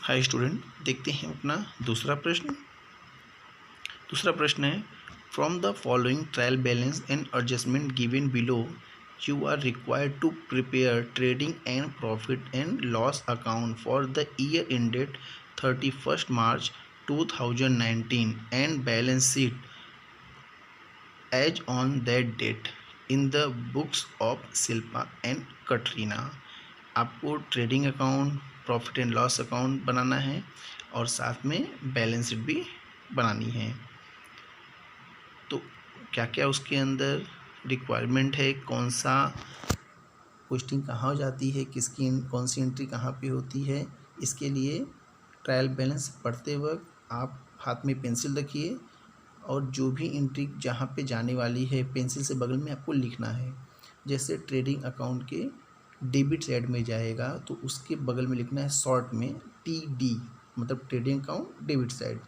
Hi student, देखते हैं अपना दूसरा प्रश्न। दूसरा प्रश्न है, from the following trial balance and adjustment given below you are required to prepare trading and profit and loss account for the year ended 31 March 2019 and balance sheet as on that date in the books of Shilpa and Katrina. आपको trading account, profit and loss account बनाना है और साथ में balance sheet भी बनानी है। तो क्या क्या उसके अंदर रिक्वायरमेंट है, कौन सा पोस्टिंग कहाँ हो जाती है, किसकी कौन सी एंट्री कहाँ पे होती है, इसके लिए ट्रायल बैलेंस पढ़ते वक्त आप हाथ में पेंसिल रखिए और जो भी एंट्री जहाँ पे जाने वाली है पेंसिल से बगल में आपको लिखना है। जैसे ट्रेडिंग अकाउंट के डेबिट साइड में जाएगा तो उसके बगल में लिखना है शॉर्ट में TD, मतलब ट्रेडिंग अकाउंट डेबिट साइड,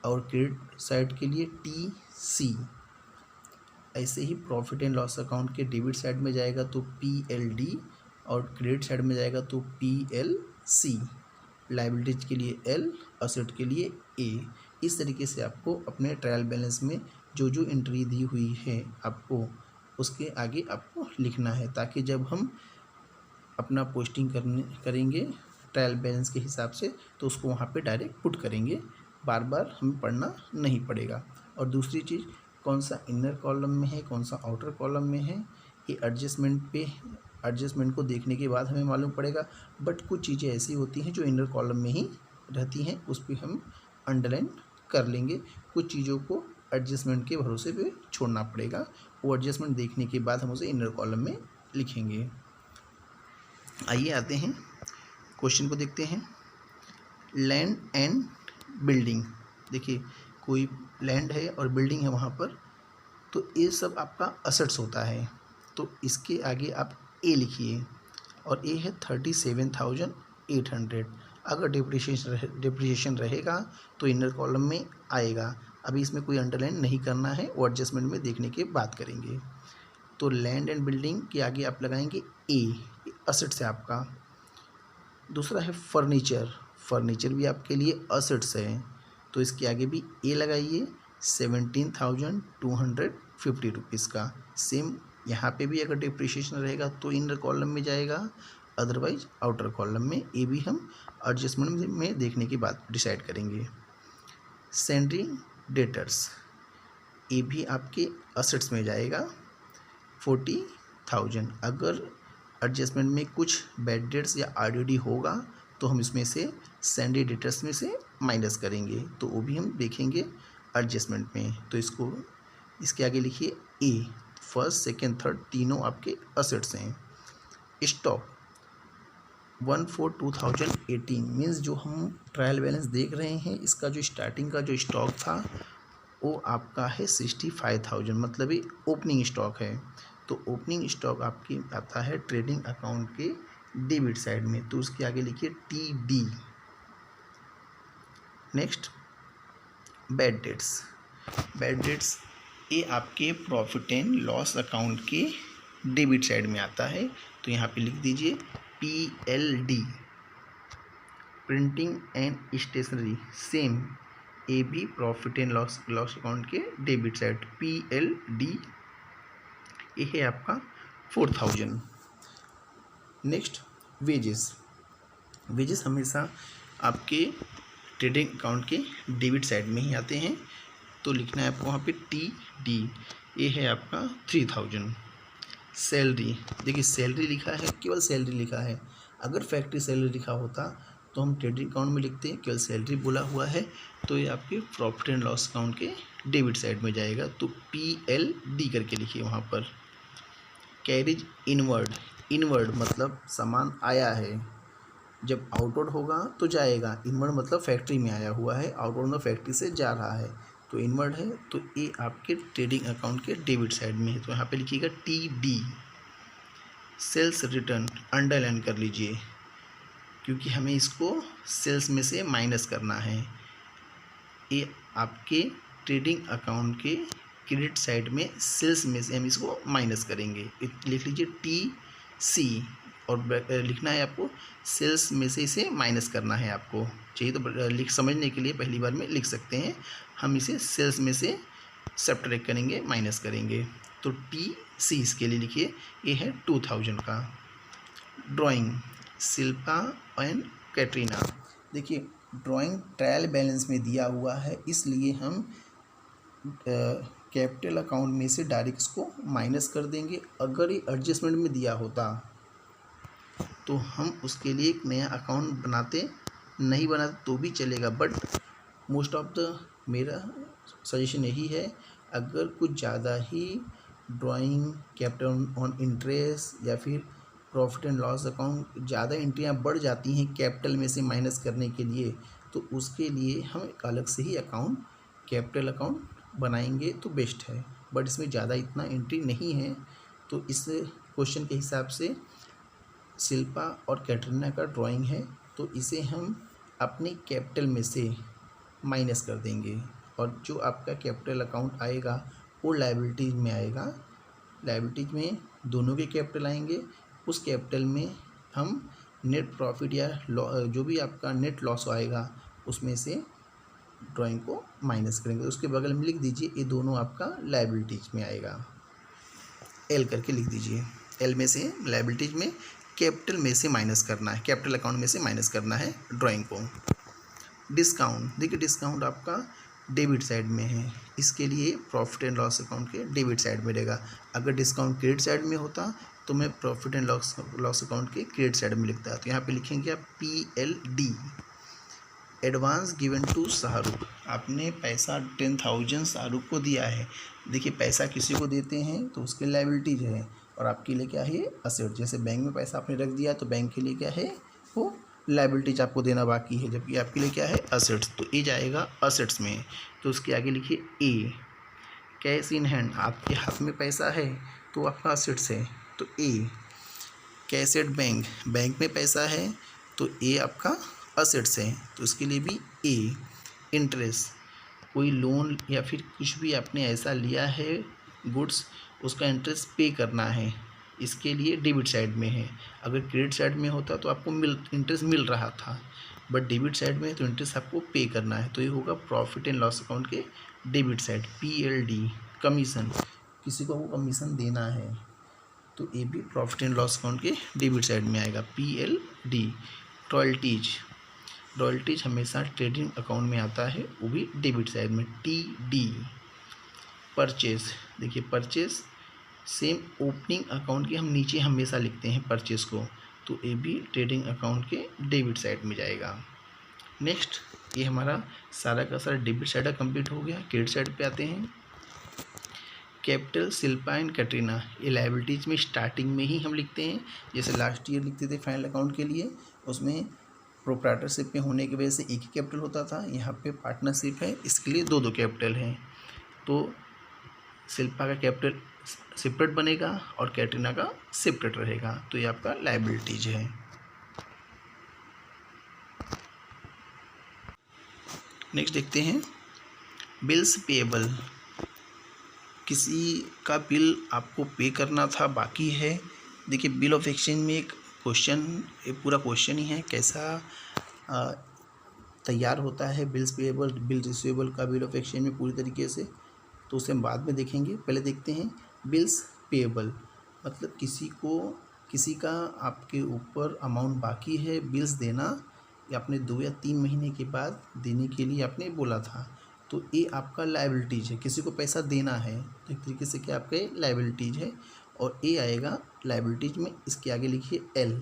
और क्रेडिट साइड के लिए TC। ऐसे ही प्रॉफिट एंड लॉस अकाउंट के डेबिट साइड में जाएगा तो PLD और क्रेडिट साइड में जाएगा तो PLC। लायबिलिटीज के लिए L, असेट के लिए A। इस तरीके से आपको अपने ट्रायल बैलेंस में जो जो एंट्री दी हुई है आपको उसके आगे आपको लिखना है, ताकि जब हम अपना पोस्टिंग करेंगे ट्रायल बैलेंस के हिसाब से तो उसको वहाँ पे डायरेक्ट पुट करेंगे, बार बार हमें पढ़ना नहीं पड़ेगा। और दूसरी चीज़, कौन सा इनर कॉलम में है, कौन सा आउटर कॉलम में है, ये एडजस्टमेंट को देखने के बाद हमें मालूम पड़ेगा। बट कुछ चीज़ें ऐसी होती हैं जो इनर कॉलम में ही रहती हैं, उस पर हम अंडरलाइन कर लेंगे। कुछ चीज़ों को एडजस्टमेंट के भरोसे पे छोड़ना पड़ेगा, वो एडजस्टमेंट देखने के बाद हम उसे इनर कॉलम में लिखेंगे। आइए आते हैं क्वेश्चन को देखते हैं। लैंड एंड बिल्डिंग, देखिए कोई लैंड है और बिल्डिंग है वहाँ पर, तो ये सब आपका असेट्स होता है। तो इसके आगे आप ए लिखिए और ए है 37,800। अगर डिप्रिसिएशन रहेगा तो इनर कॉलम में आएगा। अभी इसमें कोई अंडरलाइन नहीं करना है, वो एडजस्टमेंट में देखने के बाद करेंगे। तो लैंड एंड बिल्डिंग के आगे आप लगाएंगे ए, असेट्स है आपका। दूसरा है फर्नीचर, फर्नीचर भी आपके लिए असेट्स है, तो इसके आगे भी ए लगाइए 17,250 रुपीज़ का। सेम यहाँ पे भी अगर डिप्रिसिएशन रहेगा तो इनर कॉलम में जाएगा, अदरवाइज आउटर कॉलम में। ए भी हम एडजस्टमेंट में देखने के बाद डिसाइड करेंगे। सैलरी डेटर्स, ए भी आपके असेट्स में जाएगा 40,000। अगर एडजस्टमेंट में कुछ बैड डेट्स या RDD होगा तो हम इसमें से सैलरी डेटर्स में से माइनस करेंगे, तो वो भी हम देखेंगे एडजस्टमेंट में। तो इसको इसके आगे लिखिए ए, फर्स्ट सेकेंड थर्ड तीनों आपके असेट्स हैं। स्टॉक 1/4/2018 मीन्स जो हम ट्रायल बैलेंस देख रहे हैं, इसका जो स्टार्टिंग का जो स्टॉक था वो आपका है 65,000, मतलब ये ओपनिंग स्टॉक है। तो ओपनिंग स्टॉक आपकी आता है ट्रेडिंग अकाउंट के डेबिट साइड में, तो उसके आगे लिखिए TD। Next bad debts, bad debts ये आपके प्रॉफिट एंड लॉस अकाउंट के डेबिट साइड में आता है, तो यहाँ पे लिख दीजिए PLD। Printing and stationery same, ए भी प्रॉफिट एंड लॉस अकाउंट के डेबिट साइड PLD। ये है आपका 4,000। नेक्स्ट वेजेस, वेजेस हमेशा आपके ट्रेडिंग अकाउंट के डेबिट साइड में ही आते हैं, तो लिखना है आपको वहाँ पे TD। ये है आपका 3,000। सैलरी, देखिए सैलरी लिखा है, केवल सैलरी लिखा है। अगर फैक्ट्री सैलरी लिखा होता तो हम ट्रेडिंग अकाउंट में लिखते हैं, केवल सैलरी बोला हुआ है तो ये आपके प्रॉफिट एंड लॉस अकाउंट के डेबिट साइड में जाएगा, तो PLD करके लिखिए वहाँ पर। कैरिज इनवर्ड, इनवर्ड मतलब सामान आया है, जब आउटवर्ड होगा तो जाएगा, इनवर्ड मतलब फैक्ट्री में आया हुआ है, आउटवर्ड मतलब फैक्ट्री से जा रहा है, तो इनवर्ड है, तो ये आपके ट्रेडिंग अकाउंट के डेबिट साइड में है, तो यहाँ पे लिखिएगा TD। सेल्स रिटर्न अंडरलाइन कर लीजिए, क्योंकि हमें इसको सेल्स में से माइनस करना है। ये आपके ट्रेडिंग अकाउंट के क्रेडिट साइड में सेल्स में से हम इसको माइनस करेंगे, लिख लीजिए TC। और लिखना है आपको सेल्स में से इसे माइनस करना है आपको। चाहिए तो लिख समझने के लिए पहली बार में लिख सकते हैं। हम इसे सेल्स में से सब्ट्रैक्ट करेंगे, माइनस करेंगे। तो TC इसके लिए लिखिए, ये है 2000 का। Drawing Shilpa and Katrina. देखिए ड्राइंग ट्रायल बैलेंस में दिया हुआ है, इसलिए हम कैपिटल अकाउंट में से डायरेक्ट इसको माइनस कर देंगे। अगर ये एडजस्टमेंट में दिया होता तो हम उसके लिए एक नया अकाउंट बनाते, नहीं बनाते तो भी चलेगा, बट मोस्ट ऑफ द मेरा सजेशन यही है, अगर कुछ ज़्यादा ही ड्राइंग, कैपिटल ऑन इंटरेस्ट या फिर प्रॉफिट एंड लॉस अकाउंट ज़्यादा एंट्रियाँ बढ़ जाती हैं कैपिटल में से माइनस करने के लिए, तो उसके लिए हम एक अलग से ही अकाउंट, कैपिटल अकाउंट बनाएंगे तो बेस्ट है। बट इसमें ज़्यादा इतना एंट्री नहीं है, तो इस क्वेश्चन के हिसाब से शिल्पा और कैटरीना का ड्राइंग है, तो इसे हम अपने कैपिटल में से माइनस कर देंगे, और जो आपका कैपिटल अकाउंट आएगा वो लायबिलिटीज़ में आएगा। लायबिलिटीज में दोनों के कैपिटल आएंगे, उस कैपिटल में हम नेट प्रॉफिट या जो भी आपका नेट लॉस आएगा उसमें से ड्राइंग को माइनस करेंगे। उसके बगल में लिख दीजिए ये दोनों आपका लायबिलिटीज में आएगा, L करके लिख दीजिए। L में से लायबिलिटीज में कैपिटल में से माइनस करना है, कैपिटल अकाउंट में से माइनस करना है ड्राइंग को। डिस्काउंट, देखिए डिस्काउंट आपका डेबिट साइड में है, इसके लिए प्रॉफिट एंड लॉस अकाउंट के डेबिट साइड में रहेगा। अगर डिस्काउंट क्रेडिट साइड में होता तो मैं प्रॉफिट एंड लॉस अकाउंट के क्रेडिट साइड में लिखता। तो यहाँ पे लिखेंगे आप PLD। Advance given to Shahrukh, आपने पैसा 10,000 शाहरुख को दिया है। देखिए पैसा किसी को देते हैं तो उसके लायबिलिटीज है, और आपके लिए क्या है असेट। जैसे बैंक में पैसा आपने रख दिया तो बैंक के लिए क्या है वो लायबिलिटीज आपको देना बाकी है, जबकि आपके लिए क्या है असेट्स। तो ए जाएगा असेट्स में। तो उसके आगे लिखिए ए। कैश इन हैंड, आपके हाथ में पैसा है तो आपका असेट्स है, तो ए। कैश एट बैंक, बैंक में पैसा है तो ए आपका असेट्स है, तो इसके लिए भी ए। इंटरेस्ट, कोई लोन या फिर कुछ भी आपने ऐसा लिया है गुड्स, उसका इंटरेस्ट पे करना है, इसके लिए डेबिट साइड में है। अगर क्रेडिट साइड में होता तो आपको इंटरेस्ट मिल रहा था, बट डेबिट साइड में है तो इंटरेस्ट आपको पे करना है, तो ये होगा प्रॉफिट एंड लॉस अकाउंट के डेबिट साइड। PLD कमीशन, किसी को वो कमीशन देना है तो ये भी प्रॉफिट एंड लॉस अकाउंट के डेबिट साइड में आएगा PLD। रॉयल्टीज, रॉयल्टीज हमेशा ट्रेडिंग अकाउंट में आता है, वो भी डेबिट साइड में TD। परचेस, देखिए परचेस सेम ओपनिंग अकाउंट के हम नीचे हमेशा लिखते हैं परचेस को, तो ये भी ट्रेडिंग अकाउंट के डेबिट साइड में जाएगा। नेक्स्ट ये हमारा सारा का सारा डेबिट साइड कंप्लीट हो गया। क्रेडिट साइड पे आते हैं। कैपिटल शिल्पा एंड कैटरीना, ये लायबिलिटीज़ में स्टार्टिंग में ही हम लिखते हैं, जैसे लास्ट ईयर लिखते थे फाइनल अकाउंट के लिए, उसमें प्रोप्राइटरशिप में होने की वजह से एक ही कैपिटल होता था। यहाँ पे पार्टनरशिप है, इसके लिए दो कैपिटल हैं, तो शिल्पा का कैपिटल सेपरेट बनेगा और कैटरीना का सेपरेट रहेगा, तो ये आपका लायबिलिटीज है। नेक्स्ट देखते हैं बिल्स पेएबल, किसी का बिल आपको पे करना था बाकी है। देखिए बिल ऑफ एक्सचेंज में एक पूरा क्वेश्चन ही है, कैसा तैयार होता है बिल्स पेएबल, बिल रिसीवेबल का बिल ऑफ एक्सचेंज में पूरी तरीके से, तो उसे हम बाद में देखेंगे। पहले देखते हैं बिल्स पेएबल, मतलब किसी का आपके ऊपर अमाउंट बाकी है बिल्स देना, या आपने 2 या 3 महीने के बाद देने के लिए आपने बोला था, तो ये आपका लायबिलिटीज है। किसी को पैसा देना है तो एक तरीके से क्या आपका लायबिलिटीज है, और ये आएगा लायबिलिटीज में। इसके आगे लिखिए L,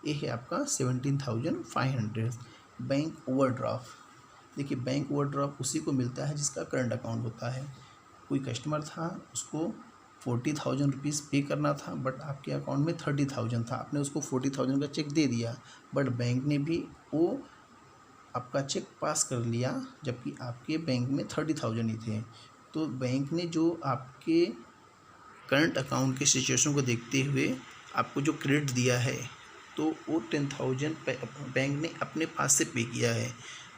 ये है आपका 17,500। बैंक ओवरड्राफ्ट, देखिए बैंक ओवरड्राफ्ट उसी को मिलता है जिसका करंट अकाउंट होता है। कोई कस्टमर था, उसको 40,000 रुपीज़ पे करना था, बट आपके अकाउंट में 30,000 था, आपने उसको 40,000 का चेक दे दिया, बट बैंक ने भी वो आपका चेक पास कर लिया, जबकि आपके बैंक में 30,000 ही थे। तो बैंक ने जो आपके करंट अकाउंट के सिचुएशन को देखते हुए आपको जो क्रेडिट दिया है, तो वो 10,000 बैंक ने अपने पास से पे किया है।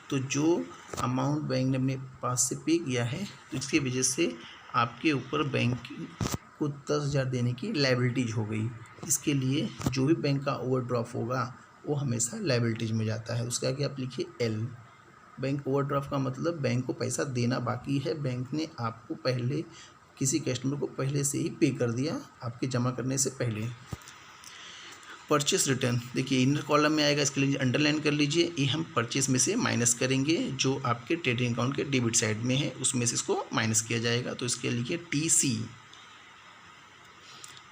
तो जो अमाउंट बैंक ने अपने पास से पे किया है, तो इसकी वजह से आपके ऊपर बैंक को 10,000 देने की लायबिलिटीज हो गई। इसके लिए जो भी बैंक का ओवरड्राफ्ट होगा वो हमेशा लायबिलिटीज में जाता है। उसका आगे आप लिखिए एल। बैंक ओवरड्राफ्ट का मतलब बैंक को पैसा देना बाकी है, बैंक ने आपको पहले किसी कस्टमर को पहले से ही पे कर दिया आपके जमा करने से पहले। परचेस रिटर्न, देखिए इनर कॉलम में आएगा, इसके लिए अंडरलाइन कर लीजिए। ये हम परचेस में से माइनस करेंगे, जो आपके ट्रेडिंग अकाउंट के डेबिट साइड में है उसमें से इसको माइनस किया जाएगा। तो इसके लिए TC।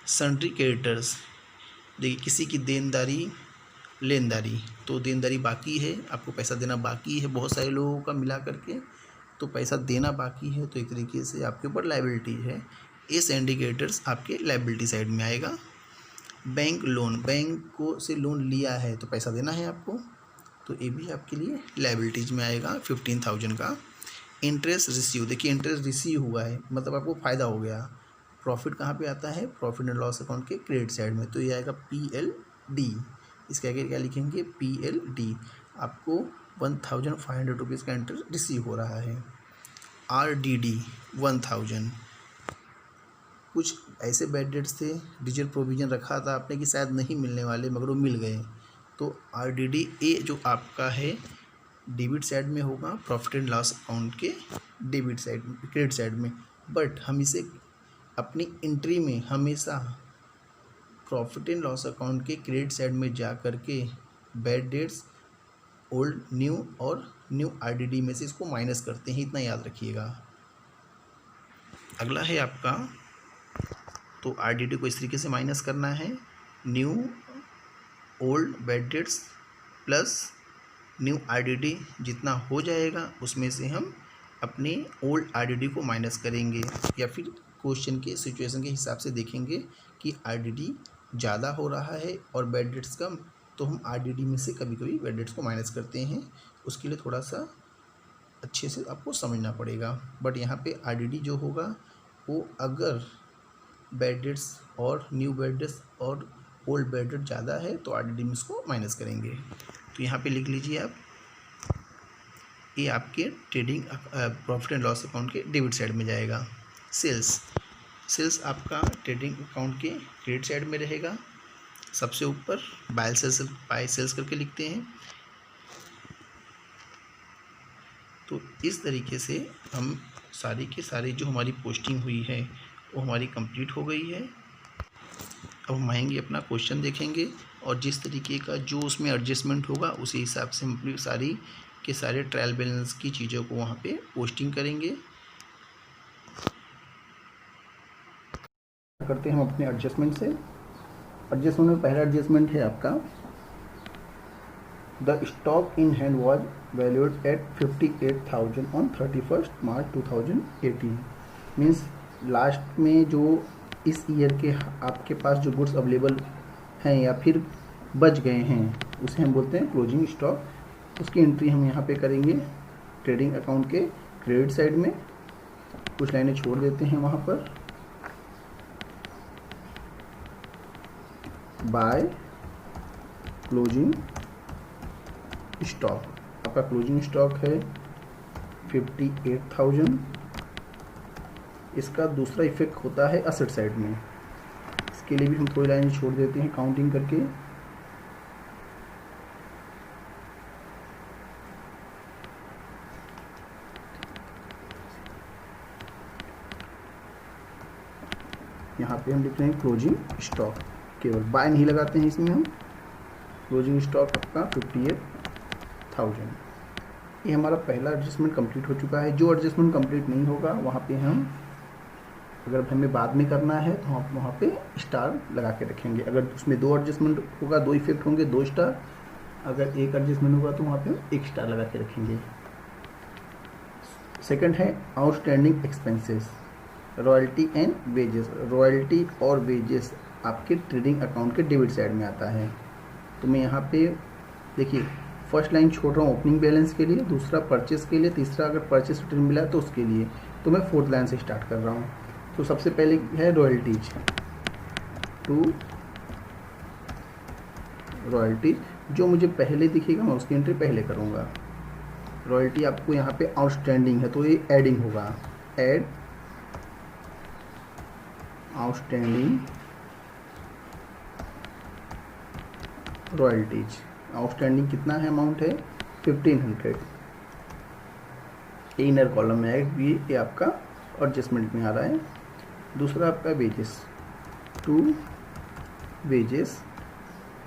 सन्ड्री क्रेडिटर्स, देखिए किसी की देनदारी लेनदारी, तो देनदारी बाकी है, आपको पैसा देना बाकी है बहुत सारे लोगों का मिला करके, तो पैसा देना बाकी है, तो एक तरीके से आपके ऊपर लायबिलिटी है। ये सिंडिकेटर्स आपके लायबिलिटी साइड में आएगा। बैंक लोन, बैंक को से लोन लिया है तो पैसा देना है आपको, तो ये भी आपके लिए लायबिलिटीज में आएगा 15,000 का। इंटरेस्ट रिसीव, देखिए इंटरेस्ट रिसीव हुआ है मतलब आपको फ़ायदा हो गया। प्रॉफिट कहाँ पे आता है, प्रॉफिट एंड लॉस अकाउंट के क्रेडिट साइड में, तो ये आएगा PLD। इसके आगे क्या लिखेंगे, PLD। आपको 1,500 रुपीज़ का इंटरेस्ट रिसीव हो रहा है। RDD 1,000, कुछ ऐसे बैड डेट्स थे, डिजिटल प्रोविज़न रखा था आपने कि शायद नहीं मिलने वाले मगर वो मिल गए, तो RDD ए जो आपका है डेबिट साइड में होगा, प्रॉफिट एंड लॉस अकाउंट के डेबिट साइड क्रेडिट साइड में। बट हम इसे अपनी एंट्री में हमेशा प्रॉफिट एंड लॉस अकाउंट के क्रेडिट साइड में जा करके बैड डेट्स ओल्ड न्यू और न्यू RDD में से इसको माइनस करते हैं, इतना याद रखिएगा। अगला है आपका, तो RDD को इस तरीके से माइनस करना है, new old bad debts plus new RDD जितना हो जाएगा उसमें से हम अपने ओल्ड RDD को माइनस करेंगे, या फिर क्वेश्चन के सिचुएशन के हिसाब से देखेंगे कि RDD ज़्यादा हो रहा है और बैड डेट्स कम, तो हम RDD में से कभी कभी बैड डेट्स को माइनस करते हैं। उसके लिए थोड़ा सा अच्छे से आपको समझना पड़ेगा। बट यहाँ पे RDD जो होगा वो अगर बैड डेट्स और न्यू बैड डेट्स और ओल्ड बैड डेट ज़्यादा है तो RDD में इसको माइनस करेंगे। तो यहाँ पे लिख लीजिए आप, ये आपके trading profit and loss account के डेबिट साइड में जाएगा। सेल्स आपका ट्रेडिंग अकाउंट के क्रेडिट साइड में रहेगा, सबसे ऊपर बाय सेल्स करके लिखते हैं। तो इस तरीके से हम सारी के सारी जो हमारी पोस्टिंग हुई है वो हमारी कंप्लीट हो गई है। अब हम आएंगे अपना क्वेश्चन देखेंगे और जिस तरीके का जो उसमें एडजस्टमेंट होगा उसी हिसाब से हम अपनी सारी के सारे ट्रायल बैलेंस की चीज़ों को वहाँ पे पोस्टिंग करेंगे। करते हैं हम अपने एडजस्टमेंट से। एडजस्टमेंट में पहला एडजस्टमेंट है आपका, the stock in hand was valued at 58,000 on 31 March 2018। Means last में जो इस ईयर के आपके पास जो गुड्स अवेलेबल हैं या फिर बच गए हैं उसे हम बोलते हैं क्लोजिंग स्टॉक। उसकी एंट्री हम यहाँ पे करेंगे ट्रेडिंग अकाउंट के क्रेडिट साइड में, कुछ लाइनें छोड़ देते हैं वहाँ पर। बाय क्लोजिंग स्टॉक, आपका क्लोजिंग स्टॉक है 58,000। इसका दूसरा इफेक्ट होता है असेट साइड में, इसके लिए भी हम थोड़ी लाइन छोड़ देते हैं काउंटिंग करके। यहाँ पे हम लिख रहे हैं क्लोजिंग स्टॉक, केवल बाय नहीं लगाते हैं इसमें हम। क्लोजिंग स्टॉक आपका 58,000। ये हमारा पहला एडजस्टमेंट कंप्लीट हो चुका है। जो एडजस्टमेंट कंप्लीट नहीं होगा वहाँ पे हम, अगर हमें बाद में करना है तो हम वहाँ पे स्टार लगा के रखेंगे। अगर उसमें दो एडजस्टमेंट होगा, दो इफेक्ट होंगे, 2 स्टार। अगर एक एडजस्टमेंट होगा तो वहाँ पे 1 स्टार लगा के रखेंगे। सेकंड है outstanding expenses, royalty and wages. Royalty और वेजेस आपके ट्रेडिंग अकाउंट के डेबिट साइड में आता है। तो मैं यहाँ पे देखिए फर्स्ट लाइन छोड़ रहा हूँ ओपनिंग बैलेंस के लिए, दूसरा परचेस के लिए, तीसरा अगर परचेस रिटर्न मिला तो उसके लिए। तो मैं फोर्थ लाइन से स्टार्ट कर रहा हूँ। तो सबसे पहले है रॉयल्टीज, टू रॉयल्टी, जो मुझे पहले दिखेगा मैं उसकी एंट्री पहले करूँगा। रॉयल्टी आपको यहाँ पे आउटस्टैंडिंग है तो ये एडिंग होगा, एड आउटस्टैंडिंग रॉयल्टीज आउटस्टैंडिंग कितना है, अमाउंट है 1500, ये इनर कॉलम में है, ये आपका एडजस्टमेंट में आ रहा है। दूसरा आपका वेजेस, टू वेजेस,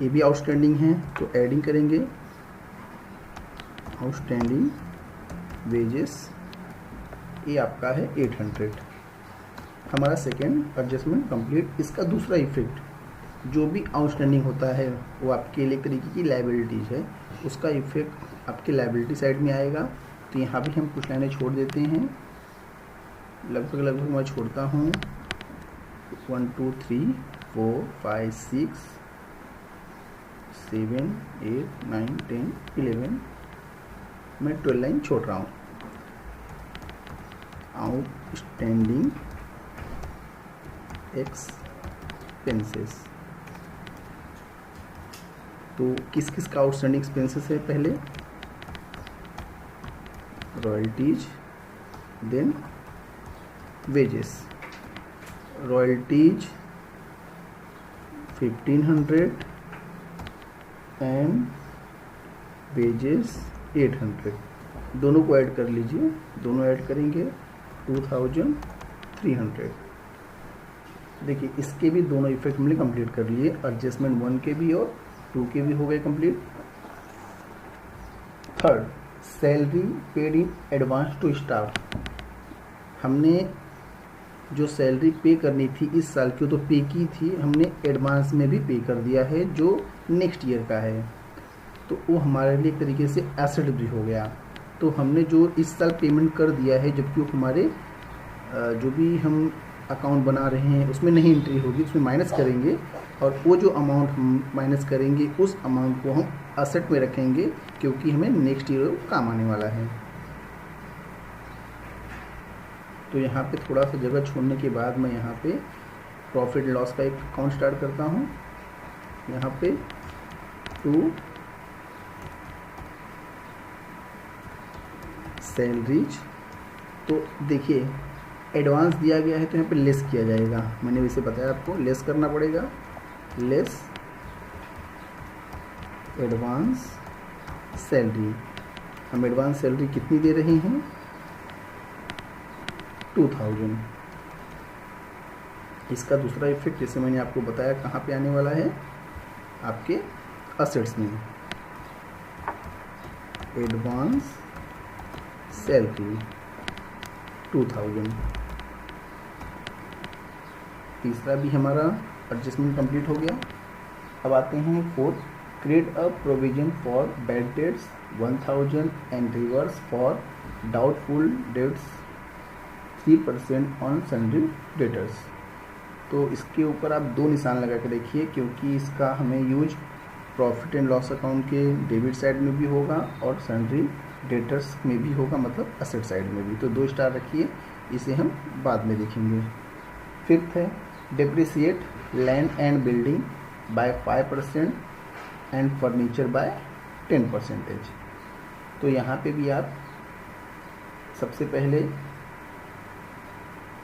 ये भी आउटस्टैंडिंग है तो एडिंग करेंगे, आउटस्टैंडिंग वेजेस ये आपका है 800। हमारा सेकेंड एडजस्टमेंट कंप्लीट। इसका दूसरा इफेक्ट, जो भी आउटस्टैंडिंग होता है वो आपके लिए एक तरीके की लायबिलिटीज है, उसका इफेक्ट आपके लायबिलिटी साइड में आएगा। तो यहाँ भी हम कुछ लाइनें छोड़ देते हैं, लगभग मैं छोड़ता हूँ 1 2 3 4 5 6 7 8 9 10 11, मैं 12 लाइन छोड़ रहा हूँ। आउटस्टैंडिंग एक्सपेंसेस, तो किस किस का आउटस्टैंडिंग एक्सपेंसेस है, पहले royalties, then wages. Royalties 1500 and wages 800, दोनों को ऐड कर लीजिए, दोनों ऐड करेंगे 2300। देखिए इसके भी दोनों इफेक्ट हमने कंप्लीट कर लिए, एडजस्टमेंट 1 के भी और 2 के भी हो गए complete. Third, salary paid in advance to staff, हमने जो सैलरी पे करनी थी इस साल की तो पे की थी, हमने एडवांस में भी पे कर दिया है जो नेक्स्ट ईयर का है, तो वो हमारे लिए एक तरीके से एसेट भी हो गया। तो हमने जो इस साल पेमेंट कर दिया है, जबकि वो हमारे जो भी हम अकाउंट बना रहे हैं उसमें नहीं एंट्री होगी, उसमें माइनस करेंगे, और वो जो अमाउंट हम माइनस करेंगे उस अमाउंट को हम एसेट में रखेंगे, क्योंकि हमें नेक्स्ट ईयर काम आने वाला है। तो यहाँ पे थोड़ा सा जगह छोड़ने के बाद मैं यहाँ पे प्रॉफिट लॉस का एक अकाउंट स्टार्ट करता हूँ। यहाँ पे 2 सैलरीज, तो देखिए एडवांस दिया गया है तो यहाँ पे लेस किया जाएगा, मैंने वैसे बताया आपको लेस करना पड़ेगा, लेस एडवांस सैलरी। हम एडवांस सैलरी कितनी दे रहे हैं, 2000। इसका दूसरा इफेक्ट जैसे मैंने आपको बताया कहाँ पे आने वाला है, आपके असेट्स में, एडवांस सैलरी 2000। तीसरा भी हमारा एडजस्टमेंट कंप्लीट हो गया। अब आते हैं fourth, create a provision for bad debts 1000 and reverse for doubtful debts 3% on sundry debtors. तो इसके ऊपर आप 2 निशान लगा के देखिए, क्योंकि इसका हमें use profit and loss account के डेबिट साइड में भी होगा और सन्ड्री डेटर्स में भी होगा, मतलब एसेट साइड में भी। तो 2 स्टार रखिए, इसे हम बाद में देखेंगे। फिफ्थ है, depreciate land and building bye 5% and furniture bye 10%। तो यहाँ पे भी आप सबसे पहले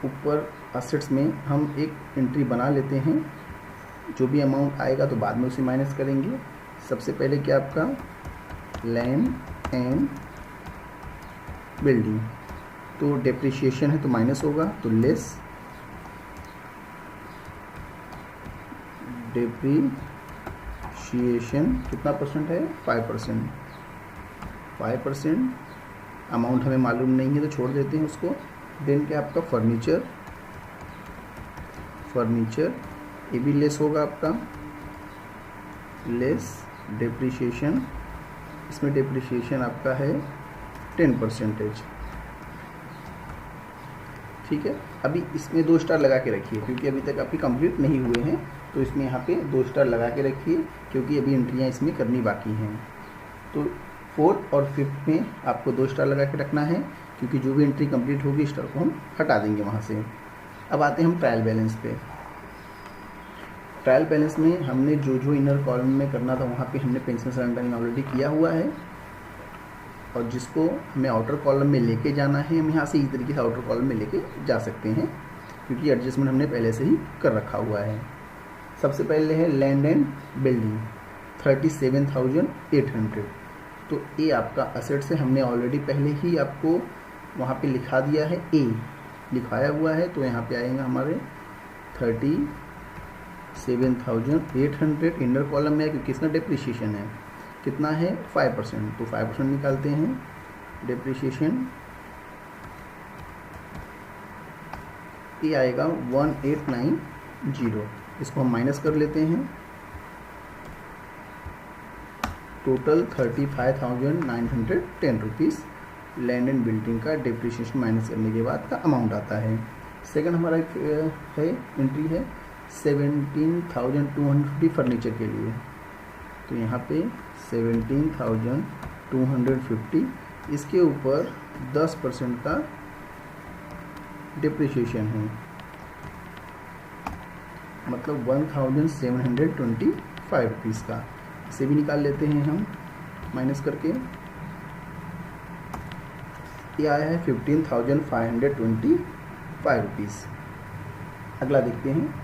ऊपर असेट्स में हम एक एंट्री बना लेते हैं, जो भी अमाउंट आएगा तो बाद में उसे माइनस करेंगे। सबसे पहले क्या आपका लैंड एंड बिल्डिंग, तो डेप्रिसिएशन है तो माइनस होगा, तो लेस डेप्रिसिएशन कितना परसेंट है, 5%। 5% अमाउंट हमें मालूम नहीं है तो छोड़ देते हैं उसको। देन क्या आपका फर्नीचर, ये भी लेस होगा आपका, लेस डेप्रिसिएशन, इसमें डेप्रिसिएशन आपका है 10%। ठीक है, अभी इसमें 2 स्टार लगा के रखिए, क्योंकि अभी तक आपके कंप्लीट नहीं हुए हैं, तो इसमें यहाँ पे 2 स्टार लगा के रखिए, क्योंकि अभी एंट्रियाँ इसमें करनी बाकी हैं। तो फोर्थ और फिफ्थ में आपको 2 स्टार लगा के रखना है, क्योंकि जो भी एंट्री कंप्लीट होगी स्टार को हम हटा देंगे वहाँ से। अब आते हैं हम ट्रायल बैलेंस पे। ट्रायल बैलेंस में हमने जो इनर कॉलम में करना था वहाँ पे हमने पेंशन सरेंडरिंग ऑलरेडी किया हुआ है, और जिसको हमें आउटर कॉलम में लेके जाना है, हम यहाँ से इस तरीके से आउटर कॉलम में लेके जा सकते हैं, क्योंकि एडजस्टमेंट हमने पहले से ही कर रखा हुआ है। सबसे पहले है लैंड एंड बिल्डिंग, 37,800। तो ए आपका असेट्स है, हमने ऑलरेडी पहले ही आपको वहाँ पे लिखा दिया है, ए लिखाया हुआ है। तो यहाँ पे आएगा हमारे 37,800 इनर कॉलम में है, क्योंकि इसका डिप्रिशिएशन है कितना है 5%, तो 5% निकालते हैं डिप्रिशिएशन। ये आएगा 1890, इसको हम माइनस कर लेते हैं। Total 35,910 rupees land and building का डिप्रिशिएशन माइनस करने के बाद का अमाउंट आता है। सेकंड हमारा है एंट्री है 17,250 फर्नीचर के लिए। तो यहाँ पे 17,250, इसके ऊपर 10% का डिप्रिशिएशन है, मतलब 1,725 रुपीज़ का। इसे भी निकाल लेते हैं हम माइनस करके। ये आया है 15,525 रुपीज़। अगला देखते हैं।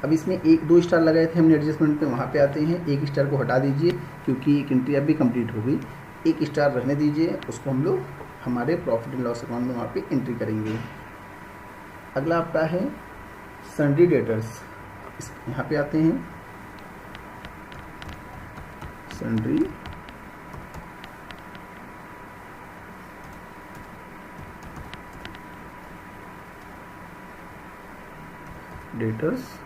अब इसमें 1-2 स्टार लगाए थे हमने एडजस्टमेंट पे, वहाँ पे आते हैं। 1 स्टार को हटा दीजिए क्योंकि एक एंट्री अभी कंप्लीट हो गई। 1 स्टार रहने दीजिए, उसको हम लोग हमारे प्रॉफिट एंड लॉस अकाउंट में वहाँ पे एंट्री करेंगे। अगला आपका है सन्ड्री डेटर्स। यहाँ पे आते हैं सन्ड्री डेटर्स।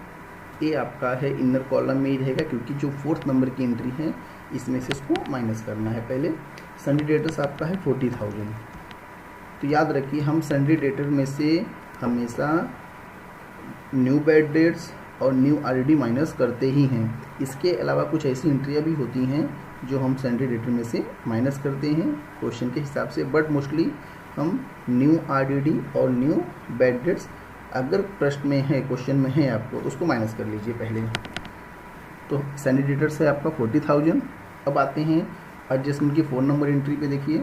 ये आपका है इनर कॉलम में ही रहेगा, क्योंकि जो 4th नंबर की एंट्री है इसमें से इसको माइनस करना है पहले। सन्ड्री डेटर्स आपका है 40,000। तो याद रखिए, हम सन्ड्री डेटर में से हमेशा न्यू बैड डेट्स और न्यू आरडी माइनस करते ही हैं। इसके अलावा कुछ ऐसी एंट्रियाँ भी होती हैं जो हम सन्ड्री डेटर में से माइनस करते हैं क्वेश्चन के हिसाब से, बट मोस्टली हम न्यू आरडीडी और न्यू बैड डेट्स अगर प्रश्न में है, क्वेश्चन में है आपको, तो उसको माइनस कर लीजिए पहले। तो सन्ड्री डेटर्स है आपका 40,000। अब आते हैं एडजस्टमेंट की 4 नंबर एंट्री पे। देखिए,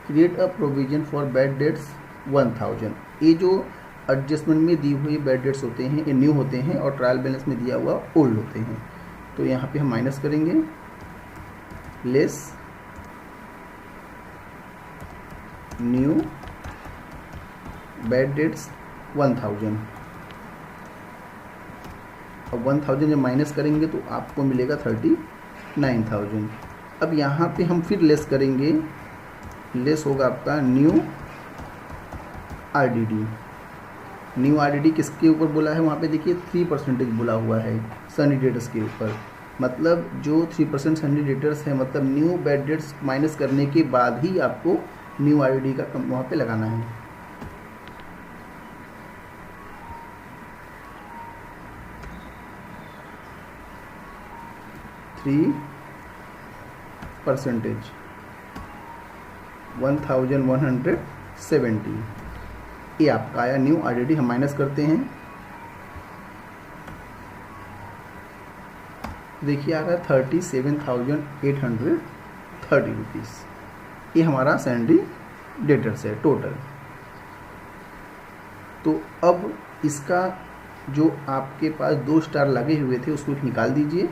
create a provision for bad debts 1,000। ये जो एडजस्टमेंट में दी हुई बैड डेट्स होते हैं ये न्यू होते हैं, और ट्रायल बैलेंस में दिया हुआ ओल्ड होते हैं। तो यहाँ पे हम माइनस करेंगे, लेस न्यू बैड डेट्स 1,000। अब 1,000 जब माइनस करेंगे तो आपको मिलेगा 39,000। अब यहाँ पे हम फिर लेस करेंगे, लेस होगा आपका न्यू आरडीडी। न्यू आरडीडी किसके ऊपर बोला है, वहाँ पे देखिए 3% बोला हुआ है सन्ड्री डेटर्स के ऊपर। मतलब जो 3% सन्ड्री डेटर्स है, मतलब न्यू बैड डेट्स माइनस करने के बाद ही आपको न्यू आरडीडी का वहाँ पे लगाना है। %, 1,170। ये आपका आया न्यू आरडीडी। हम माइनस करते हैं, देखिए आ रहा है 37,830 रुपीज़। ये हमारा सन्ड्री डेटर्स है टोटल। तो अब इसका जो आपके पास 2 स्टार लगे हुए थे उसको निकाल दीजिए,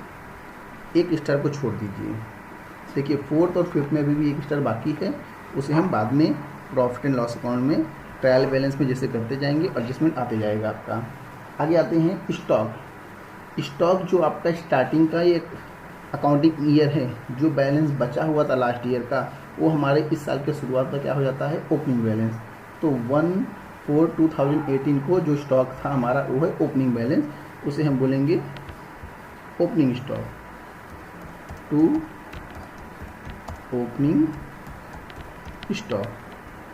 1 स्टार को छोड़ दीजिए। देखिए 4th और 5th में अभी भी 1 स्टार बाकी है, उसे हम बाद में प्रॉफिट एंड लॉस अकाउंट में ट्रायल बैलेंस में जैसे करते जाएंगे, एडजस्टमेंट आते जाएगा आपका। आगे आते हैं स्टॉक। स्टॉक जो आपका स्टार्टिंग का ये अकाउंटिंग ईयर है, जो बैलेंस बचा हुआ था लास्ट ईयर का, वो हमारे इस साल के शुरुआत में क्या हो जाता है, ओपनिंग बैलेंस। तो 1/4/2018 को जो स्टॉक था हमारा वो है ओपनिंग बैलेंस, उसे हम बोलेंगे opening stock. To opening stock,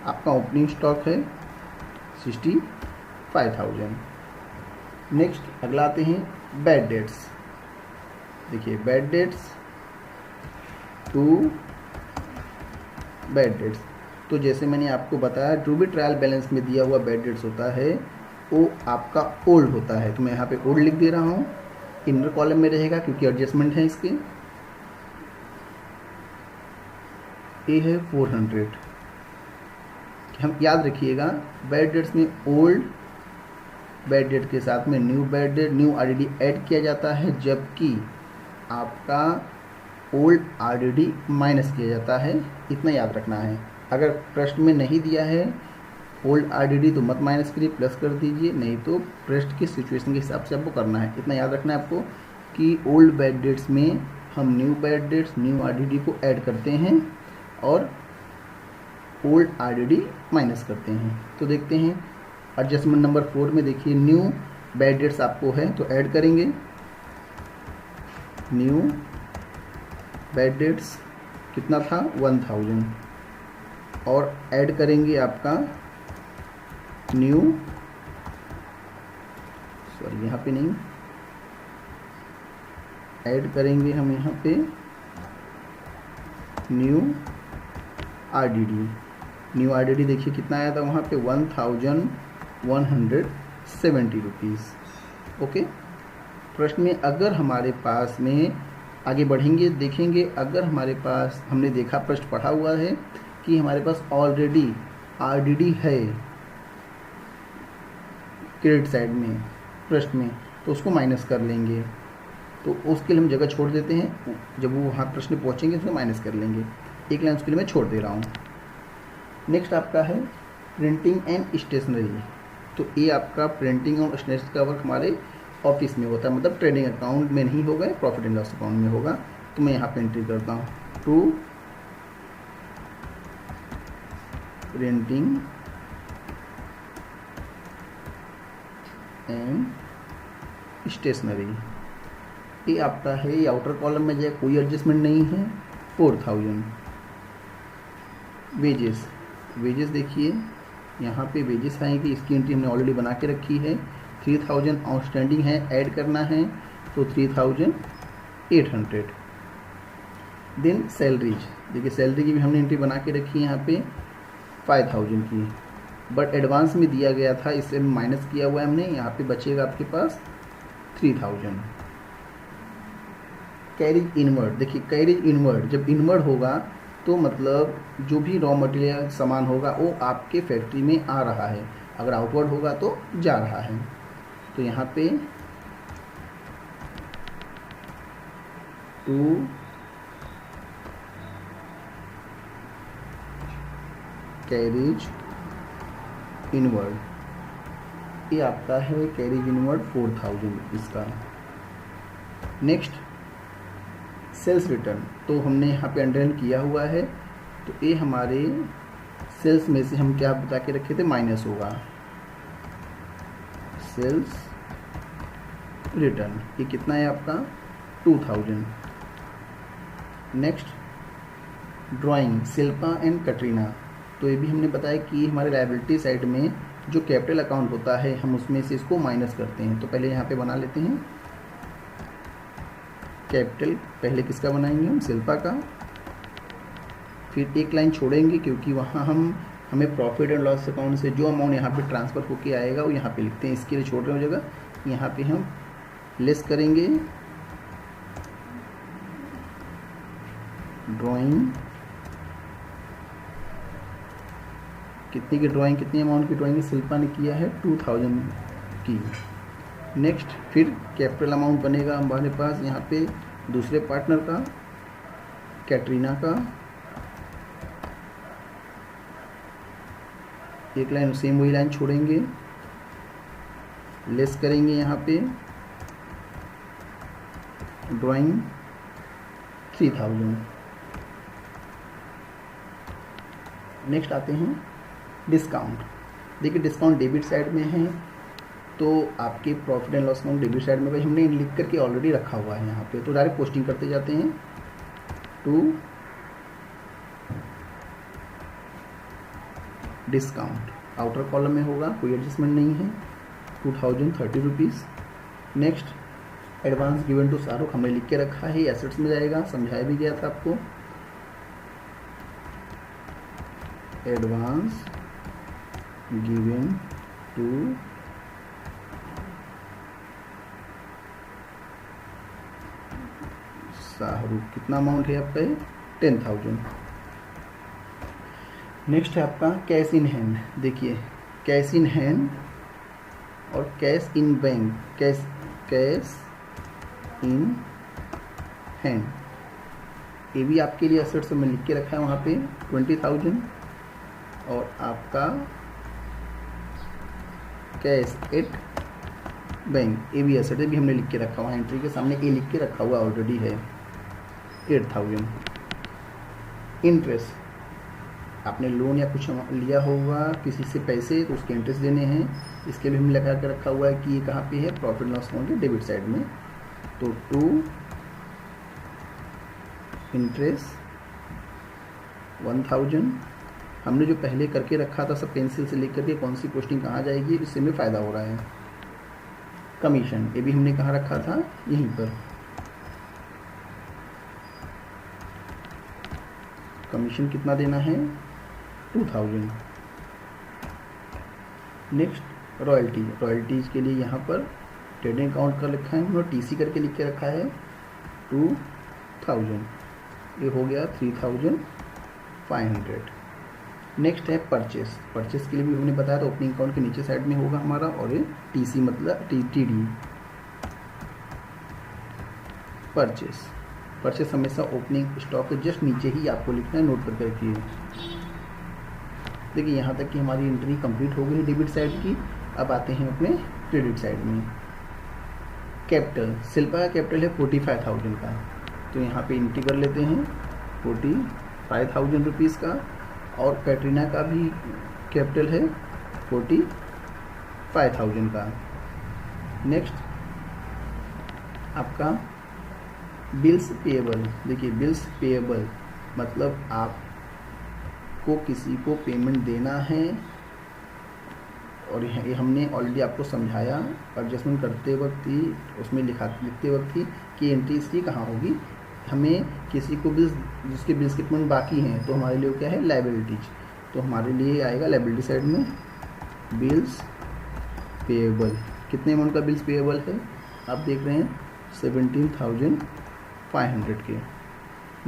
आपका ओपनिंग स्टॉक है 65,000। नेक्स्ट अगला आते हैं बैड डेट्स। देखिए bad debts, to bad debts. तो जैसे मैंने आपको बताया, जो भी ट्रायल बैलेंस में दिया हुआ बैड डेट्स होता है वो आपका ओल्ड होता है। तो मैं यहाँ पे ओल्ड लिख दे रहा हूँ, इनर कॉलम में रहेगा क्योंकि एडजस्टमेंट है इसके। ये है 400। हम याद रखिएगा बैड डेट्स में ओल्ड बैड डेट के साथ में new bad debt, new RDD add किया जाता है, जबकि आपका ओल्ड आरडीडी माइनस किया जाता है, इतना याद रखना है। अगर प्रश्न में नहीं दिया है ओल्ड आरडीडी तो मत माइनस करिए, प्लस कर दीजिए, नहीं तो प्रश्न की सिचुएशन के हिसाब से आपको करना है। इतना याद रखना है आपको कि ओल्ड बैड डेट्स में हम new bad debts new RDD को ऐड करते हैं और ओल्ड आरडीडी माइनस करते हैं। तो देखते हैं एडजस्टमेंट नंबर 4 में देखिए न्यू बैड डेट्स आपको है तो ऐड करेंगे, न्यू बैड डेट्स कितना था 1000 और ऐड करेंगे आपका न्यू, सॉरी यहाँ पे नहीं, ऐड करेंगे हम यहाँ पे न्यू आरडीडी। न्यू आरडीडी देखिए कितना आया था वहाँ पे 1170 रुपीज़। ओके, प्रश्न में अगर हमारे पास में आगे बढ़ेंगे देखेंगे, अगर हमारे पास हमने देखा प्रश्न पढ़ा हुआ है कि हमारे पास ऑलरेडी आरडीडी है क्रेडिट साइड में प्रश्न में, तो उसको माइनस कर लेंगे। तो उसके लिए हम जगह छोड़ देते हैं, जब वो वहाँ प्रश्न पहुँचेंगे उसमें माइनस कर लेंगे। एक लाइन उसके लिए मैं छोड़ दे रहा हूँ। नेक्स्ट आपका है प्रिंटिंग एंड स्टेशनरी। तो ये आपका प्रिंटिंग और स्टेशनरी का वर्क हमारे ऑफिस में होता है, मतलब ट्रेडिंग अकाउंट में नहीं होगा, प्रॉफिट एंड लॉस अकाउंट में होगा। तो मैं यहाँ पे एंट्री करता हूँ टू प्रिंटिंग एंड स्टेशनरी। ये आपका है, ये आउटर कॉलम में जाए, कोई एडजस्टमेंट नहीं है। 4000 वेजेस, वेजेस देखिए यहाँ पे वेजेस आएंगे, इसकी एंट्री हमने ऑलरेडी बना के रखी है। 3000 आउटस्टैंडिंग है, ऐड करना है तो 3800। देन सैलरीज, देखिए सैलरी की भी हमने एंट्री बना के रखी है यहाँ पे 5000 की, बट एडवांस में दिया गया था इससे माइनस किया हुआ है हमने। यहाँ पे बचेगा आपके पास 3000। कैरिज इनवर्ड, देखिए कैरिज इनवर्ड, जब इनवर्ड होगा तो मतलब जो भी रॉ मटेरियल सामान होगा वो आपके फैक्ट्री में आ रहा है, अगर आउटवर्ड होगा तो जा रहा है। तो यहाँ पे टू कैरिज इनवर्ड, ये आपका है कैरिज इनवर्ड 4000 रुपीज़ का। नेक्स्ट सेल्स रिटर्न, तो हमने यहाँ पे अंडरलाइन किया हुआ है, तो ये हमारे सेल्स में से हम क्या बता के रखे थे माइनस होगा, सेल्स रिटर्न। ये कितना है आपका 2000। Next drawing Shilpa and Katrina, तो ये भी हमने बताया कि हमारे लायबिलिटी साइड में जो कैपिटल अकाउंट होता है हम उसमें से इसको माइनस करते हैं। तो पहले यहाँ पे बना लेते हैं कैपिटल, पहले किसका बनाएंगे हम शिल्पा का, फिर एक लाइन छोड़ेंगे क्योंकि वहाँ हमें प्रॉफिट एंड लॉस अकाउंट से जो अमाउंट यहाँ पे ट्रांसफ़र होके आएगा वो यहाँ पे लिखते हैं, इसके लिए छोड़ रहे हो जगह, यहाँ पे हम लेस करेंगे ड्राइंग, कितनी की ड्राइंग, कितनी अमाउंट की ड्राइंग शिल्पा ने किया है 2000 की। नेक्स्ट फिर कैपिटल अमाउंट बनेगा हमारे पास यहाँ पे दूसरे पार्टनर का कैटरीना का, एक लाइन सेम वही लाइन छोड़ेंगे, लेस करेंगे यहाँ पे ड्राइंग 3000। नेक्स्ट आते हैं डिस्काउंट। देखिए डिस्काउंट डेबिट साइड में है, तो आपके profit and loss account debit side में भाई हमने लिख करके ऑलरेडी रखा हुआ है यहाँ पे, तो डायरेक्ट पोस्टिंग करते जाते हैं टू डिस्काउंट, आउटर कॉलम में होगा, कोई एडजस्टमेंट नहीं है, 2030 rupees. Next advance given to Shahrukh, हमने लिख के रखा है, एसेट्स में जाएगा, समझाया भी गया था आपको। एडवांस गिवन टू शाहरुख, कितना अमाउंट है आपका 10,000। नेक्स्ट है आपका कैश इन हैंड। देखिए कैश इन हैंड और cash in bank, cash in hand, ये भी आपके लिए एसेट्स में लिख के रखा है वहाँ पे 20,000, और आपका कैश एट बैंक, ये भी एसेट है, भी हमने लिख के रखा हुआ है, एंट्री के सामने ए लिख के रखा हुआ ऑलरेडी है 8,000। इंटरेस्ट, आपने लोन या कुछ लिया होगा किसी से पैसे, तो उसके इंटरेस्ट देने हैं, इसके भी हमने लगा के रखा हुआ है कि ये कहाँ पे है, प्रॉफिट लॉस अकाउंट के डेबिट साइड में। तो 2 इंटरेस्ट 1,000, हमने जो पहले करके रखा था सब पेंसिल से लिख करके कौन सी पोस्टिंग कहाँ जाएगी, इससे हमें फ़ायदा हो रहा है। कमीशन, ये भी हमने कहाँ रखा था, यहीं पर। कमीशन कितना देना है, 2,000। नेक्स्ट रॉयल्टी, रॉयल्टीज़ के लिए यहाँ पर ट्रेडिंग अकाउंट का लिखा है, हमने टीसी करके लिख के रखा है 2,000, ये हो गया 3,500। नेक्स्ट है परचेस, परचेस के लिए भी हमने बताया था ओपनिंग अकाउंट के नीचे साइड में होगा हमारा, और ये टीसी मतलब टीडी। परचेस, परचेस हमेशा ओपनिंग स्टॉक के जस्ट नीचे ही आपको लिखना है, नोट कर रखिए। देखिए यहाँ तक कि हमारी एंट्री कंप्लीट हो गई डेबिट साइड की। अब आते हैं अपने क्रेडिट साइड में। कैपिटल, शिल्पा का कैपिटल है 45,000 का, तो यहाँ पे एंट्री कर लेते हैं 45,000 रुपीज़ का, और कैटरीना का भी कैपिटल है 45,000 का। नेक्स्ट आपका बिल्स पेएबल, देखिए बिल्स पेएबल मतलब आपको किसी को पेमेंट देना है, और ये हमने ऑलरेडी आपको समझाया एडजस्टमेंट करते वक्त ही, उसमें लिखते वक्त ही कि एंट्री इसकी कहाँ होगी। हमें किसी को बिल्स, जिसके बिल्स के पेमेंट बाकी हैं, तो हमारे लिए क्या है, लायबिलिटीज, तो हमारे लिए आएगा लायबिलिटी साइड में बिल्स पेएबल। कितने अमाउंट का बिल्स पेएबल है आप देख रहे हैं, 17,500 के।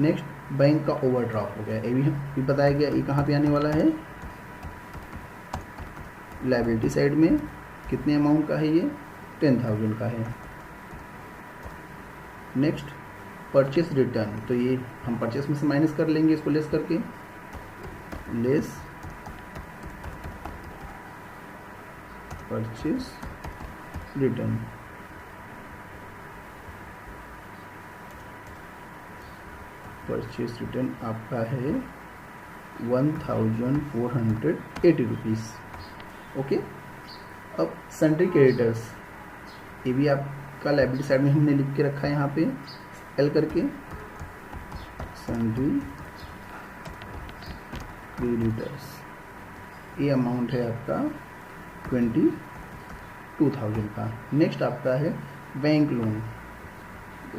नेक्स्ट बैंक का ओवरड्राफ्ट हो गया, ये भी बताया गया, ये कहाँ पे आने वाला है, लायबिलिटी साइड में। कितने अमाउंट का है ये, 10,000 का है। नेक्स्ट परचेस रिटर्न, तो ये हम परचेस में से माइनस कर लेंगे, इसको लेस करके, less purchase return. Purchase return आपका है 1,480 रुपीज़। ओके, अब सन्ड्री क्रेडिटर्स, ये भी आपका लायबिलिटी साइड में हमने लिख के रखा है यहाँ पे एल करके, सन्ड्री क्रेडिटर्स, ये अमाउंट है आपका 22,000 का। नेक्स्ट आपका है बैंक लोन,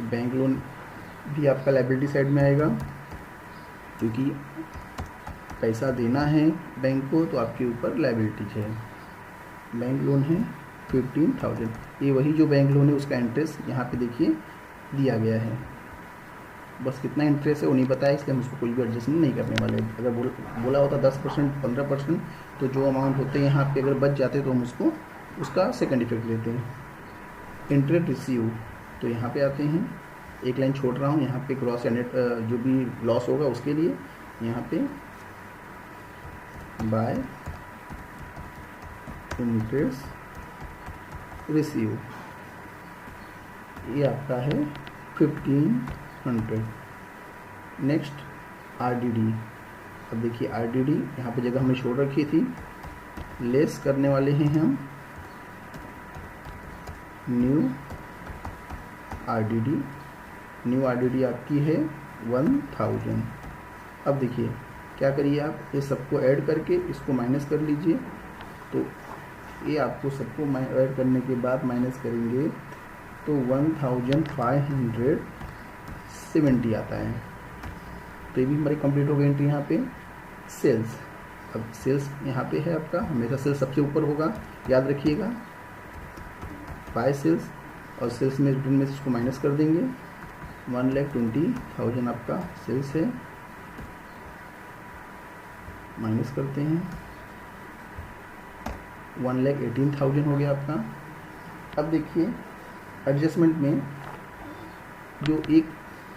बैंक लोन भी आपका लायबिलिटी साइड में आएगा, क्योंकि पैसा देना है बैंक को तो आपके ऊपर लायबिलिटीज है। बैंक लोन है 15,000, ये वही जो बैंक लोन है उसका इंटरेस्ट यहाँ पे देखिए दिया गया है, बस कितना इंटरेस्ट है वो नहीं बताया, इसलिए हम उसको कोई भी एडजस्टमेंट नहीं करने वाले। अगर बोला होता 10% 15%, तो जो अमाउंट होते हैं यहाँ पे अगर बच जाते तो हम उसको उसका सेकंड इफेक्ट लेते हैं। इंटरेस्ट रिसीव, तो यहाँ पे आते हैं, एक लाइन छोड़ रहा हूँ, यहाँ पे ग्रॉस या नेट जो भी लॉस होगा उसके लिए यहाँ पे बाय इंटरेस्ट रिसीव, ये आपका है 1,500। नेक्स्ट आरडीडी, अब देखिए आरडीडी यहाँ पे जगह हमें छोड़ रखी थी, लेस करने वाले हैं हम न्यू आरडीडी। न्यू आरडीडी आपकी है 1,000। अब देखिए क्या करिए आप, ये सबको ऐड करके इसको माइनस कर लीजिए, तो ये आपको सबको ऐड करने के बाद माइनस करेंगे तो 1,570 आता है। तो ये भी हमारी कंप्लीट हो गई एंट्री यहाँ पे। सेल्स, अब सेल्स यहाँ पे है आपका, हमेशा सेल्स सबसे ऊपर होगा, याद रखिएगा, बाय सेल्स, और सेल्स में रिटर्न में से इसको माइनस कर देंगे। 1,20,000 आपका सेल्स है, माइनस करते हैं, 1,18,000 हो गया आपका। अब देखिए एडजस्टमेंट में जो एक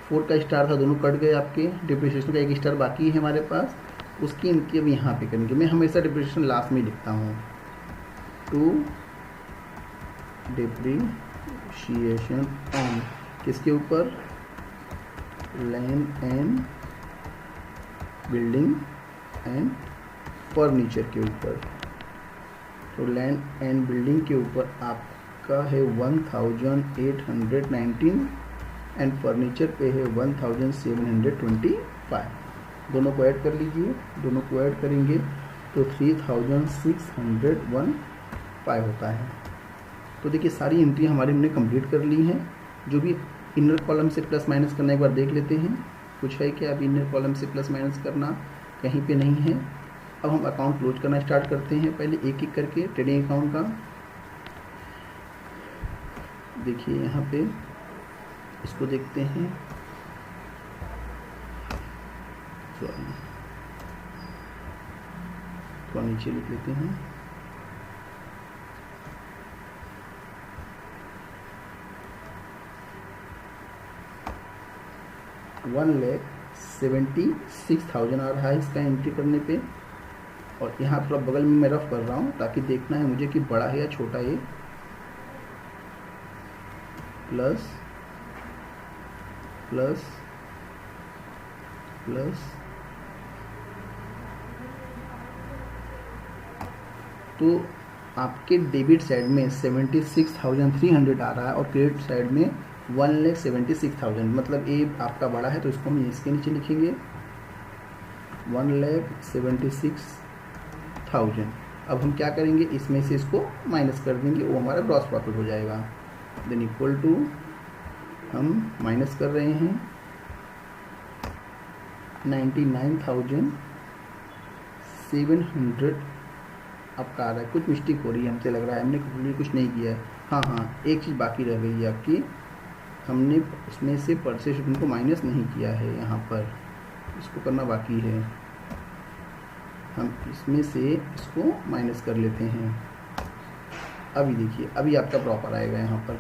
4 का स्टार था, दोनों कट गए आपके। डिप्रिसिएशन का 1 स्टार बाकी है हमारे पास, उसकी एंट्री अब यहाँ पे करेंगे। मैं हमेशा डिप्रिसिएशन लास्ट में लिखता हूँ। टू डिप्रिशिएशन ऑन किसके ऊपर, land and building and furniture के ऊपर। तो लैंड एंड बिल्डिंग के ऊपर आपका है 1819 एंड फर्नीचर पे है 1725। दोनों को ऐड कर लीजिए, दोनों को ऐड करेंगे तो 3601 होता है। तो देखिए सारी एंट्री हमारी हमने कंप्लीट कर ली हैं। जो भी इनर कॉलम से प्लस माइनस करना एक बार देख लेते हैं, कुछ है क्या अभी इनर कॉलम से प्लस माइनस करना, कहीं पे नहीं है। अब हम अकाउंट क्लोज करना स्टार्ट करते हैं, पहले एक एक करके ट्रेडिंग अकाउंट का। देखिए यहाँ पे इसको देखते हैं, तो नीचे लिख लेते हैं। $1,76,000 आ रहा है इसका एंट्री करने पे। और यहाँ थोड़ा बगल में मैं रफ कर रहा हूँ ताकि देखना है मुझे कि बड़ा है या छोटा है। प्लस प्लस प्लस, तो आपके डेबिट साइड में 76,300 आ रहा है और क्रेडिट साइड में 1,76,000। मतलब ये आपका बड़ा है तो इसको हम इसके नीचे लिखेंगे 1,76,000। अब हम क्या करेंगे, इसमें से इसको माइनस कर देंगे, वो हमारा ग्रॉस प्रॉफिट हो जाएगा। देन इक्वल टू हम माइनस कर रहे हैं 99,700 आपका आ रहा है। कुछ मिस्टेक हो रही है, हमसे लग रहा है हमने कुछ नहीं किया है। हाँ, एक चीज़ बाकी रह गई है आपकी, हमने उसमें से परचेज रिटर्न को माइनस नहीं किया है, यहाँ पर इसको करना बाकी है। हम इसमें से इसको माइनस कर लेते हैं। अभी देखिए अभी आपका प्रॉपर आएगा, यहाँ पर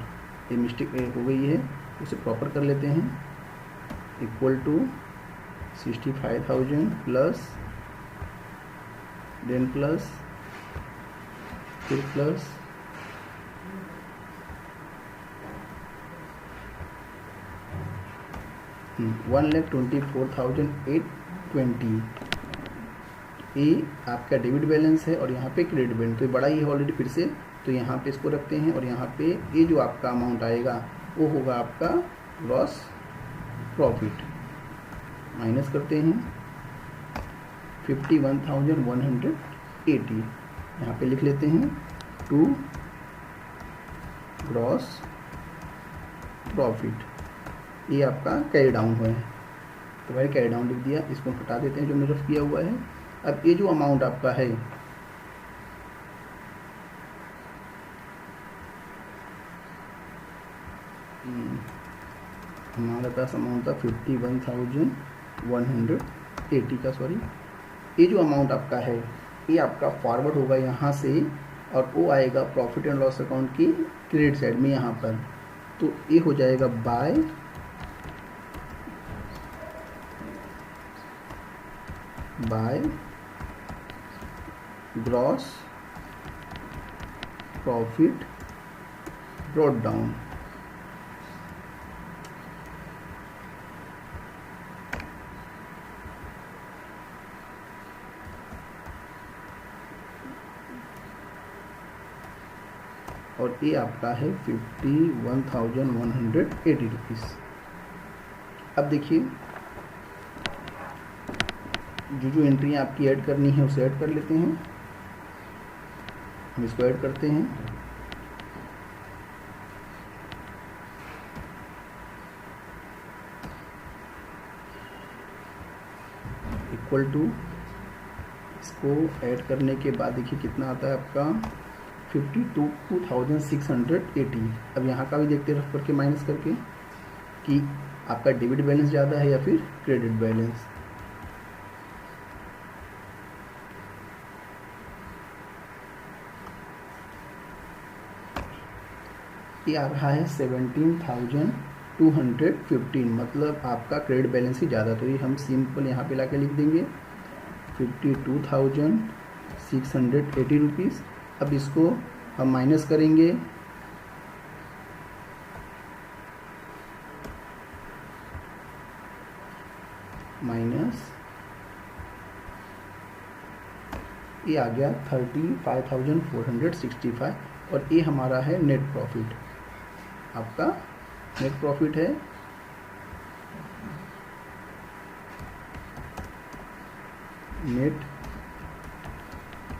ये मिस्टेक हो गई है, उसे प्रॉपर कर लेते हैं। Equal to 65,000 plus then plus फिर प्लस 1,24,820। ये आपका डेबिट बैलेंस है और यहाँ पे क्रेडिट बैलेंस, तो बड़ा ही है ऑलरेडी फिर से, तो यहाँ पे इसको रखते हैं। और यहाँ पे ये जो आपका अमाउंट आएगा वो होगा आपका ग्रॉस प्रॉफिट। माइनस करते हैं 51,180, यहाँ पे लिख लेते हैं टू ग्रॉस प्रॉफिट। ये आपका कैरी डाउन हुआ है, तो भाई कैरी डाउन लिख दिया, इसको हटा देते हैं जो हमने रफ किया हुआ है। अब ये जो अमाउंट आपका है हमारे पास अमाउंट था 51,180 का, सॉरी। ये जो अमाउंट आपका है ये आपका फॉरवर्ड होगा यहाँ से और वो आएगा प्रॉफिट एंड लॉस अकाउंट की क्रेडिट साइड में यहाँ पर। तो ये हो जाएगा by gross profit brought down. और ये आपका है 51,180 रुपीज़। अब देखिए जो एंट्री आपकी ऐड करनी है उसे ऐड कर लेते हैं। हम इसको ऐड करते हैं। इक्वल टू, इसको ऐड करने के बाद देखिए कितना आता है आपका 52,680। अब यहाँ का भी देखते रफ करके माइनस करके कि आपका डेबिट बैलेंस ज़्यादा है या फिर क्रेडिट बैलेंस। ये आ रहा है 17,200 215, मतलब आपका क्रेडिट बैलेंस ही ज़्यादा, तो ये हम सिंपल यहाँ पे ला के लिख देंगे 52,680 रुपीज़। अब इसको हम माइनस करेंगे, माइनस ये आ गया 35,465 और ये हमारा है नेट प्रॉफिट। आपका नेट प्रॉफिट है नेट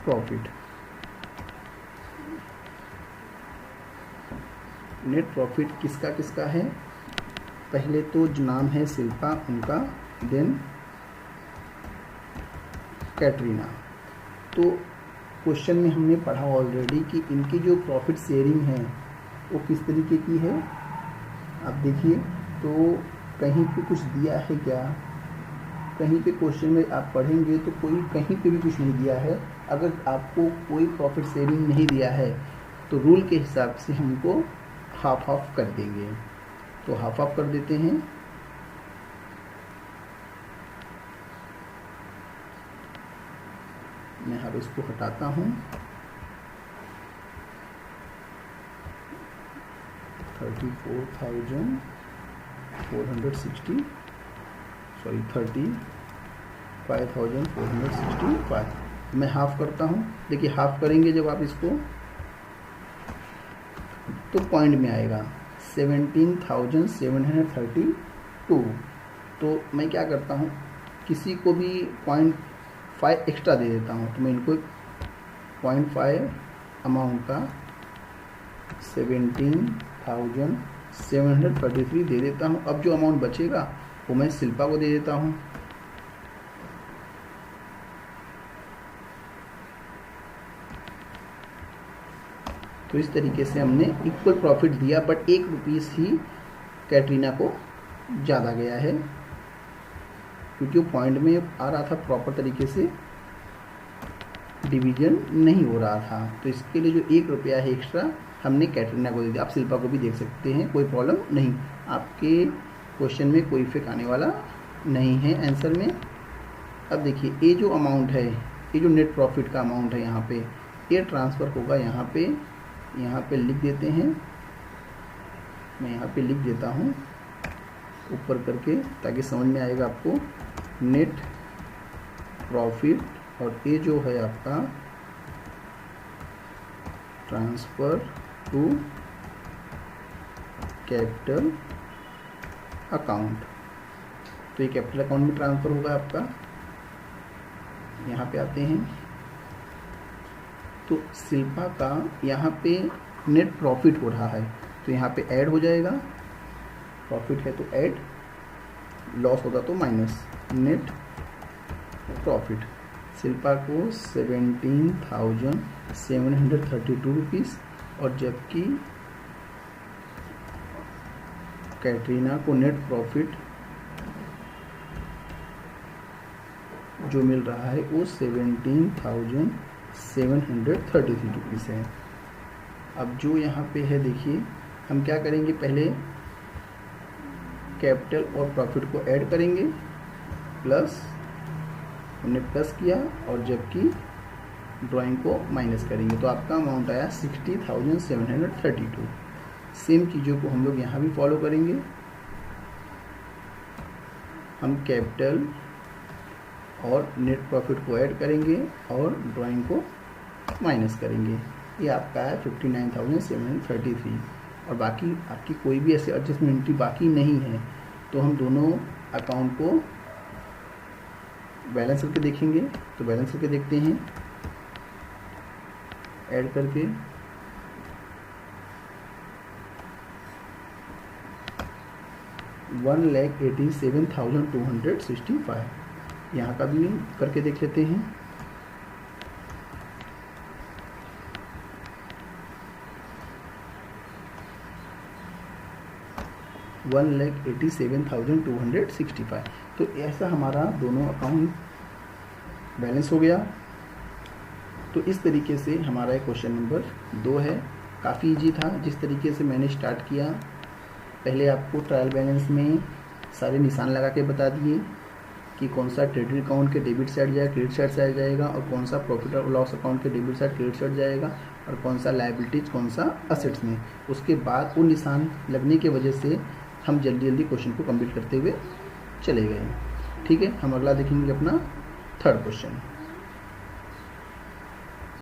प्रॉफिट। नेट प्रॉफिट किसका किसका है? पहले तो जो नाम है शिल्पा उनका, देन कैटरीना। तो क्वेश्चन में हमने पढ़ा ऑलरेडी कि इनकी जो प्रॉफिट शेयरिंग है वो किस तरीके की है। आप देखिए तो कहीं पे कुछ दिया है क्या? कहीं पे क्वेश्चन में आप पढ़ेंगे तो कोई कहीं पे भी कुछ नहीं दिया है। अगर आपको कोई प्रॉफिट शेयरिंग नहीं दिया है तो रूल के हिसाब से हमको हाफ हाफ कर देंगे, तो हाफ हाफ कर देते हैं। मैं अब इसको हटाता हूँ। 35,465 मैं हाफ करता हूँ। देखिए हाफ करेंगे जब आप इसको तो पॉइंट में आएगा 17,732। तो मैं क्या करता हूँ, किसी को भी 0.5 एक्स्ट्रा दे देता हूँ। तो मैं इनको 0.5 अमाउंट का 17,733 दे देता हूँ। अब जो अमाउंट बचेगा वो मैं शिल्पा को दे देता हूँ। तो इस तरीके से हमने इक्वल प्रॉफिट दिया, बट 1 रुपीस ही कैटरीना को ज़्यादा गया है क्योंकि वो पॉइंट में आ रहा था, प्रॉपर तरीके से डिवीजन नहीं हो रहा था। तो इसके लिए जो 1 रुपया है एक्स्ट्रा हमने कैटरीना को दे दिया। आप शिल्पा को भी देख सकते हैं, कोई प्रॉब्लम नहीं। आपके क्वेश्चन में कोई इफेक्ट आने वाला नहीं है आंसर में। अब देखिए ये जो अमाउंट है, ये जो नेट प्रॉफिट का अमाउंट है, यहाँ पे ये ट्रांसफ़र होगा। यहाँ पे लिख देते हैं, मैं यहाँ पे लिख देता हूँ ऊपर करके ताकि समझ में आएगा आपको। नेट प्रॉफिट और ये जो है आपका ट्रांसफ़र टू कैपिटल अकाउंट। तो ये कैपिटल अकाउंट में ट्रांसफ़र होगा आपका। यहाँ पे आते हैं तो शिल्पा का यहाँ पे नेट प्रॉफिट हो रहा है तो यहाँ पे ऐड हो जाएगा। प्रॉफिट है तो ऐड, लॉस होगा तो माइनस। नेट प्रॉफिट शिल्पा को 17,732 रुपीज़ और जबकि कैटरीना को नेट प्रॉफिट जो मिल रहा है वो 17,733 रुपीज़ है। अब जो यहाँ पे है देखिए, हम क्या करेंगे, पहले कैपिटल और प्रॉफिट को ऐड करेंगे, प्लस हमने प्लस किया और जबकि ड्राइंग को माइनस करेंगे तो आपका अमाउंट आया 60,732। सेम चीज़ों को हम लोग यहाँ भी फॉलो करेंगे। हम कैपिटल और नेट प्रॉफिट को ऐड करेंगे और ड्राइंग को माइनस करेंगे। ये आपका है 59,733 और बाकी आपकी कोई भी ऐसे एडजस्टमेंट एंट्री बाकी नहीं है। तो हम दोनों अकाउंट को बैलेंस करके देखेंगे। तो बैलेंस करके देखते हैं, ऐड करके $1,87,265 यहाँ का भी करके देख लेते हैं। $1,87,265। तो ऐसा हमारा दोनों अकाउंट बैलेंस हो गया। तो इस तरीके से हमारा क्वेश्चन नंबर 2 है। काफ़ी इजी था। जिस तरीके से मैंने स्टार्ट किया पहले आपको ट्रायल बैलेंस में सारे निशान लगा के बता दिए कि कौन सा ट्रेडिंग अकाउंट के डेबिट साइड जाएगा, क्रेडिट साइड से जाएगा, और कौन सा प्रॉफिट और लॉस अकाउंट के डेबिट साइड क्रेडिट साइड जाएगा, और कौन सा लायबिलिटीज कौन सा असेट्स में। उसके बाद वो निशान लगने की वजह से हम जल्दी जल्दी क्वेश्चन को कंप्लीट करते हुए चले गए। ठीक है, हम अगला देखेंगे अपना थर्ड क्वेश्चन।